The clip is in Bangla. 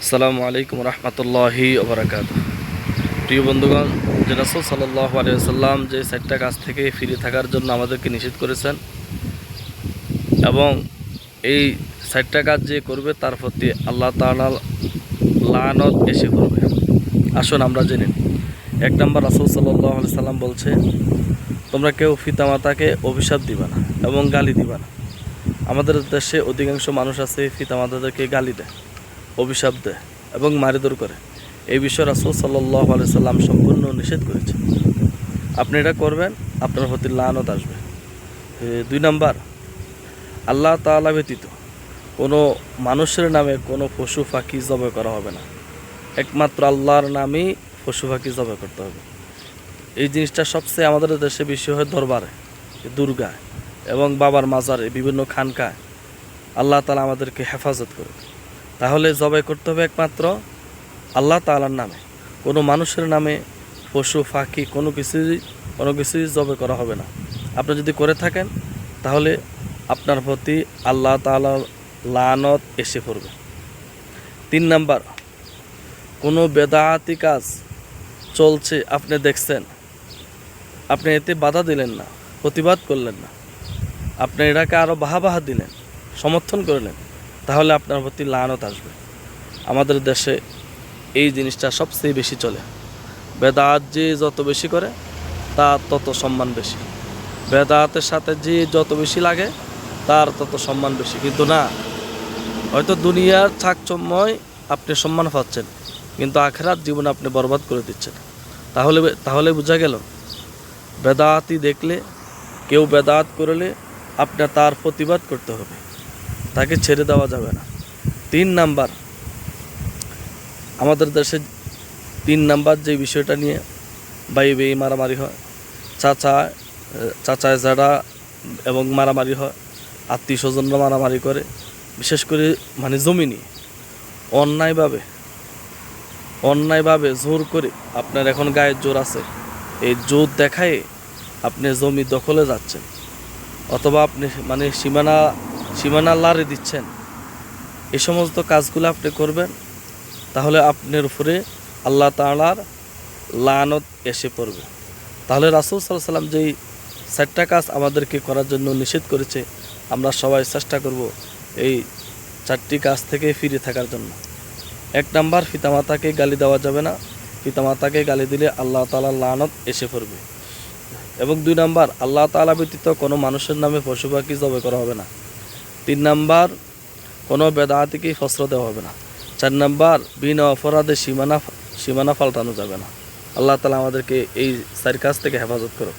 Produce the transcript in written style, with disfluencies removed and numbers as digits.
আসসালামু আলাইকুম রহমতুল্লাহি ওবরাকাতুহু। প্রিয় বন্ধুগণ, যে রাসূল সাল্লাল্লাহু আলাইহি ওয়াসাল্লাম যে 4টা কাজ থেকে ফিরে থাকার জন্য আমাদেরকে নিষেধ করেছেন এবং এই 4টা কাজ যে করবে তার প্রতি আল্লাহ তাআলার লানত এসে পড়বে। আসুন আমরা জেনে নিই। 1 নম্বর, রাসূল সাল্লাল্লাহু আলাইহি সাল্লাম বলছে, তোমরা কেউ পিতামাতাকে অভিশাপ দিবা না এবং গালি দিবা না। আমাদের দেশে অধিকাংশ মানুষ আছে পিতামাতাদেরকে গালি দেয়, অভিশাপ দেয় এবং মারধর করে। এই বিষয়ে রাসূল সাল্লাল্লাহু আলাইহি সাল্লাম সম্পূর্ণ নিষেধ করেছে। আপনি এটা করবেন, আপনার প্রতি লানত আসবে। 2 নাম্বার, আল্লাহ তাআলা ব্যতীত কোনো মানুষের নামে কোনো পশু পাখি জবাই করা হবে না। একমাত্র আল্লাহর নামেই পশু পাখি জবাই করতে হবে। এই জিনিসটা সবচেয়ে আমাদের দেশে বেশি হয় দরবারে, দুর্গায় এবং বাবার মাজারে, বিভিন্ন খানকায়। আল্লাহ তাআলা আমাদেরকে হেফাজত করে। তাহলে জবাই করতে হবে একমাত্র আল্লাহ তাআলার নামে। কোনো মানুষের নামে পশু পাখি কোনো কিছুই জবাই করা হবে না। আপনি যদি করে থাকেন তাহলে আপনার প্রতি আল্লাহ তাআলার লানত এসে পড়বে। 3 নাম্বার, কোনো বেদাতি কাজ চলছে, আপনি দেখছেন, আপনি এতে বাধা দিলেন না, প্রতিবাদ করলেন না, আপনি এটাকে আরও বাহা দিলেন, সমর্থন করলেন, তাহলে আপনার প্রতি লানত আসবে। আমাদের দেশে এই জিনিসটা সবচেয়ে বেশি চলে। বেদাত যে যত বেশি করে তার তত সম্মান বেশি, বেদাতের সাথে যে যত বেশি লাগে তার তত সম্মান বেশি। কিন্তু না, হয়তো দুনিয়ার চাকচম্যয় আপনি সম্মান পাচ্ছেন, কিন্তু আখিরাত জীবন আপনি বরবাদ করে দিচ্ছেন। তাহলে বোঝা গেল, বেদাতি দেখলে, কেউ বেদাত করলে আপনার তার প্রতিবাদ করতে হবে, তাকে ছেড়ে দেওয়া যাবে না। 3 নাম্বার, আমাদের দেশে 3 নাম্বার যে বিষয়টা নিয়ে ভাই ভাই মারামারি হয়, চাচায় জাড়া এবং মারামারি হয়, আত্মীয় স্বজনরা মারামারি করে, বিশেষ করে জমি নিয়ে অন্যায়ভাবে জোর করে। আপনার এখন গায়ের জোর আছে, এই জোর দেখায় আপনি জমি দখলে যাচ্ছেন, অথবা আপনি সীমানা লাড়ি দিচ্ছেন। এই সমস্ত কাজগুলো আপনি করবেন, তাহলে আপনার উপরে আল্লাহ তাআলার লানত এসে পড়বে। তাহলে রাসূল সাল্লাল্লাহু আলাইহি সাল্লাম যেই 4টা কাজ আমাদেরকে করার জন্য নিষেধ করেছে, আমরা সবাই চেষ্টা করব এই 4টি কাজ থেকে ফিরে থাকার জন্য। 1 নাম্বার, পিতামাতাকে গালি দেওয়া যাবে না। পিতামাতাকে গালি দিলে আল্লাহ তাআলার লানত এসে পড়বে। এবং 2 নাম্বার, আল্লাহ তাআলা ব্যতীত কোনো মানুষের নামে পশু পাখি জবাই করা হবে না। 3 নাম্বার, কোনো বেদাতিকে ফসল দেওয়া হবে না। 4 নাম্বার, বিনা অপরাধে সীমানা পাল্টানো যাবে না। আল্লাহ তাআলা আমাদেরকে এই 4 কাজ থেকে হেফাজত করুক।